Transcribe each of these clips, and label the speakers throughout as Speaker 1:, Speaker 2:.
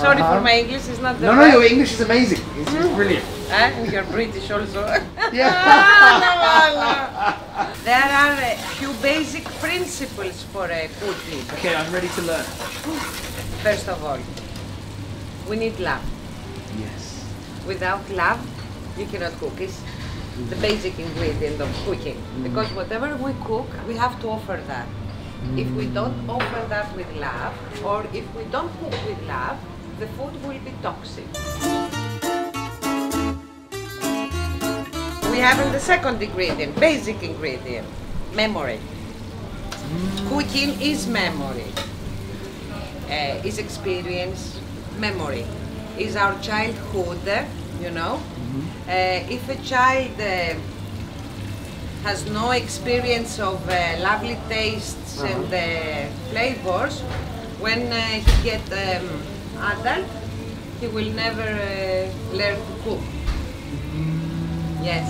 Speaker 1: Sorry for my English, it's not the
Speaker 2: No, your English is amazing. It's brilliant.
Speaker 1: And you're British also.
Speaker 2: Yeah.
Speaker 1: There are a few basic principles for cooking.
Speaker 2: Okay, I'm ready to learn.
Speaker 1: First of all, we need love.
Speaker 2: Yes.
Speaker 1: Without love, you cannot cook. It's the basic ingredient of cooking. Because whatever we cook, we have to offer that. If we don't offer that with love, or if we don't cook with love, the food will be toxic. We have the second ingredient, basic ingredient, memory. Cooking is memory, is experience, memory, is our childhood, you know. If a child has no experience of lovely tastes and flavors, when he gets adult, he will never learn to cook. Yes.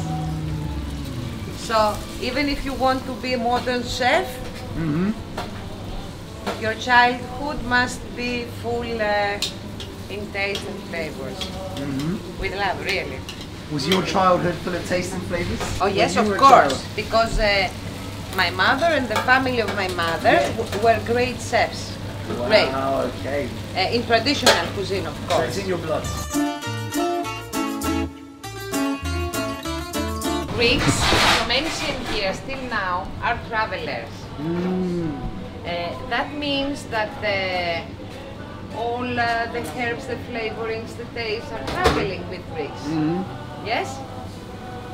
Speaker 1: So even if you want to be a modern chef, your childhood must be full in taste and flavors. With love, really.
Speaker 2: Was your childhood full of taste and flavors?
Speaker 1: Oh yes, of course, because my mother and the family of my mother were great chefs.
Speaker 2: Wow,
Speaker 1: Great.
Speaker 2: okay.
Speaker 1: In traditional cuisine, of
Speaker 2: So
Speaker 1: course.
Speaker 2: it's in your blood.
Speaker 1: Greeks, from ancient years till now, are travelers. That means that all the herbs, the flavorings, the tastes are traveling with Greeks. Yes?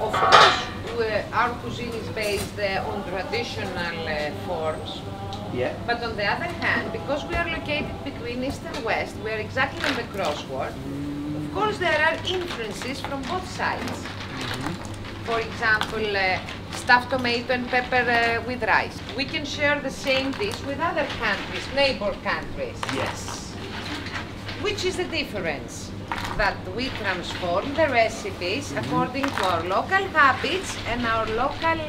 Speaker 1: Of course, our cuisine is based on traditional forms.
Speaker 2: Yeah.
Speaker 1: But on the other hand, because we are located between East and West, we are exactly on the crossroad. Of course, there are influences from both sides. For example, stuffed tomato and pepper with rice. We can share the same dish with other countries, neighbor countries.
Speaker 2: Yes.
Speaker 1: Which is the difference? That we transform the recipes according to our local habits and our local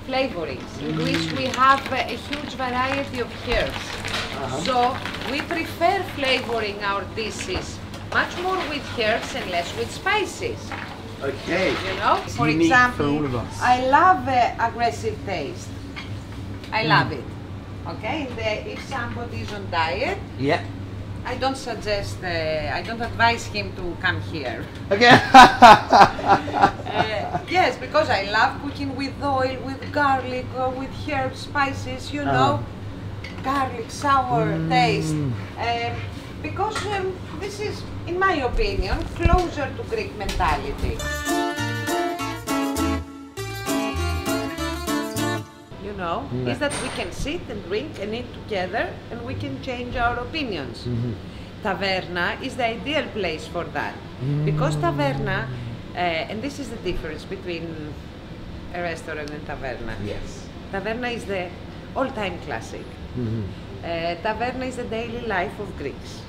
Speaker 1: flavorings. In Greece we have a huge variety of herbs. So we prefer flavoring our dishes much more with herbs and less with spices.
Speaker 2: Okay.
Speaker 1: You know,
Speaker 2: It's
Speaker 1: for
Speaker 2: unique
Speaker 1: example,
Speaker 2: for all of us.
Speaker 1: I love aggressive taste. I love it. Okay, if somebody is on diet,
Speaker 2: Yeah.
Speaker 1: I don't suggest, I don't advise him to come here.
Speaker 2: Okay.
Speaker 1: Yes, because I love cooking with oil, with garlic, or with herbs, spices, you know, garlic, sour taste. Because this is, in my opinion, closer to Greek mentality. You know, is that we can sit and drink and eat together and we can change our opinions. Taverna is the ideal place for that. Because taverna, and this is the difference between a restaurant and taverna.
Speaker 2: Yes.
Speaker 1: Taverna is the all-time classic. Taverna is the daily life of Greeks.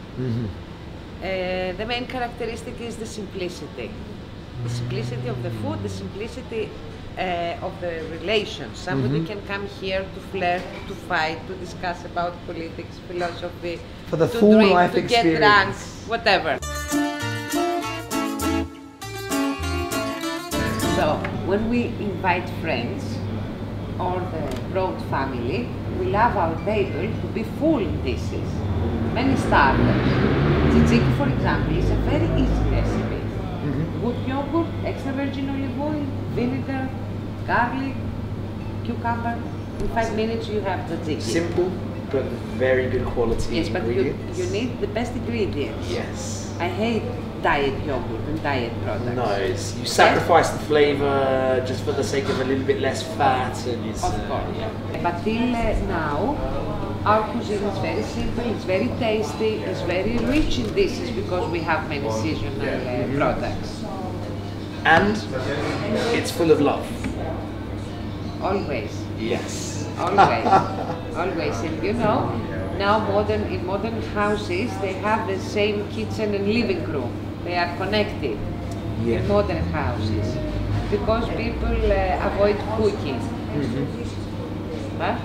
Speaker 1: The main characteristic is the simplicity. The simplicity of the food, the simplicity of the relations. Somebody can come here to flirt, to fight, to discuss about politics, philosophy,
Speaker 2: For the
Speaker 1: to
Speaker 2: full
Speaker 1: drink,
Speaker 2: life
Speaker 1: to
Speaker 2: experience.
Speaker 1: get drunk, whatever. So, when we invite friends or the broad family, we love our table to be full dishes, many starters. Tzatziki, for example, is a very easy recipe. Good yogurt, extra virgin olive oil, vinegar, garlic, cucumber. In 5 minutes you have tzatziki.
Speaker 2: Simple, but very good quality
Speaker 1: Yes, but
Speaker 2: ingredients.
Speaker 1: you need the best ingredients.
Speaker 2: Yes.
Speaker 1: I hate diet yogurt and diet products.
Speaker 2: No, you sacrifice the flavour just for the sake of a little bit less fat, and it's.
Speaker 1: Of course.
Speaker 2: Yeah.
Speaker 1: But till now, our cuisine is very simple, it's very tasty, it's very rich in dishes because we have many seasonal products.
Speaker 2: And it's full of love.
Speaker 1: Always.
Speaker 2: Yes.
Speaker 1: Always. Always. And you know, now in modern houses, they have the same kitchen and living room. They are connected in modern houses because people avoid cooking. Huh?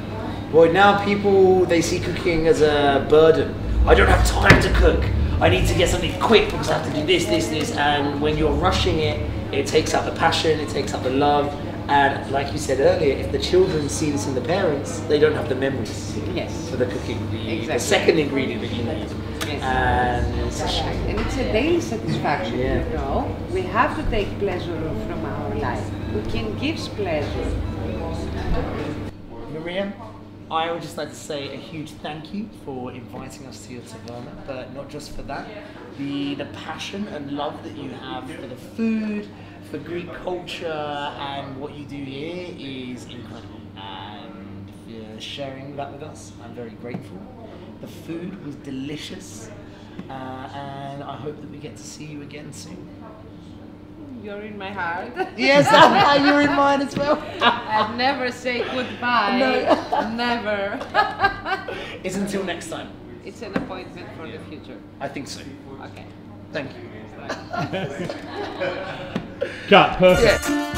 Speaker 2: Boy, now people, they see cooking as a burden. I don't have time to cook. I need to get something quick because I have to do this, and when you're rushing it, it takes out the passion, it takes out the love, and like you said earlier, if the children see this in the parents, they don't have the memories
Speaker 1: Yes.
Speaker 2: for the cooking, the
Speaker 1: Exactly.
Speaker 2: second ingredient that you need.
Speaker 1: Yes.
Speaker 2: And it's a shame.
Speaker 1: And it's a daily satisfaction,
Speaker 2: Yeah.
Speaker 1: you know. We have to take pleasure from our life. Cooking gives pleasure.
Speaker 2: Maria, I would just like to say a huge thank you for inviting us to your taverna, but not just for that. The passion and love that you have for the food, for Greek culture, and what you do here is incredible. And for sharing that with us, I'm very grateful. The food was delicious, and I hope that we get to see you again soon.
Speaker 1: You're in my heart.
Speaker 2: Yes, you're in mine as well.
Speaker 1: I'd never say goodbye.
Speaker 2: No.
Speaker 1: Never.
Speaker 2: It's until next time.
Speaker 1: It's an appointment for the future.
Speaker 2: I think so.
Speaker 1: Okay.
Speaker 2: Thank you.
Speaker 3: Cut, perfect.
Speaker 2: Yeah.